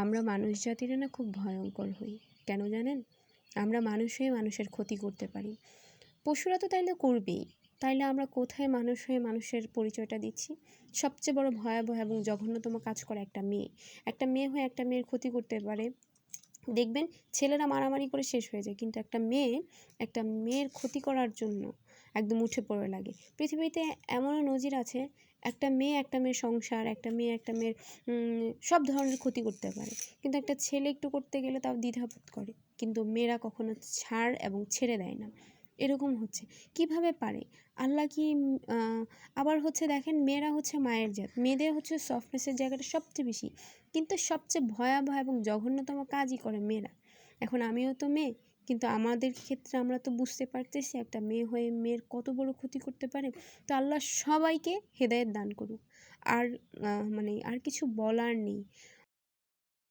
আমরা মানুষ জাতিরা না খুব ভয়ঙ্কর হই। কেন জানেন? আমরা মানুষ হয়ে মানুষের ক্ষতি করতে পারি। পশুরা তো তাইলে করবেই। তাইলে আমরা কোথায় মানুষ হয়ে মানুষের পরিচয়টা দিচ্ছি? সবচেয়ে বড় ভয়াবহ এবং জঘন্যতম কাজ করে একটা মেয়ে। একটা মেয়ে হয়ে একটা মেয়ের ক্ষতি করতে পারে। দেখবেন ছেলেরা মারামারি করে শেষ হয়ে যায়, কিন্তু একটা মেয়ের ক্ষতি করার জন্য একদম উঠে পড়ে লাগে। পৃথিবীতে এমনও নজির আছে, একটা মেয়ের সংসার, একটা মেয়ের সব ধরনের ক্ষতি করতে পারে, কিন্তু একটা ছেলে একটু করতে গেলে তাও দ্বিধাবোধ করে। কিন্তু মেয়েরা কখনো ছাড় এবং ছেড়ে দেয় না। এরকম হচ্ছে কিভাবে পারে? আল্লাহ কি আবার হচ্ছে দেখেন, মেয়েরা হচ্ছে মায়ের জাত, মেয়েদের হচ্ছে সফটনেসের জায়গাটা সবচেয়ে বেশি, কিন্তু সবচেয়ে ভয়াবহ এবং জঘন্যতম কাজই করে মেয়েরা। এখন আমিও তো মেয়ে, কিন্তু আমাদের ক্ষেত্রে আমরা তো বুঝতে পারতেছি একটা মেয়ে হয়ে মেয়ের কত বড় ক্ষতি করতে পারে। তো আল্লাহ সবাইকে হেদায়েত দান করুক। আর আর কিছু বলার নেই।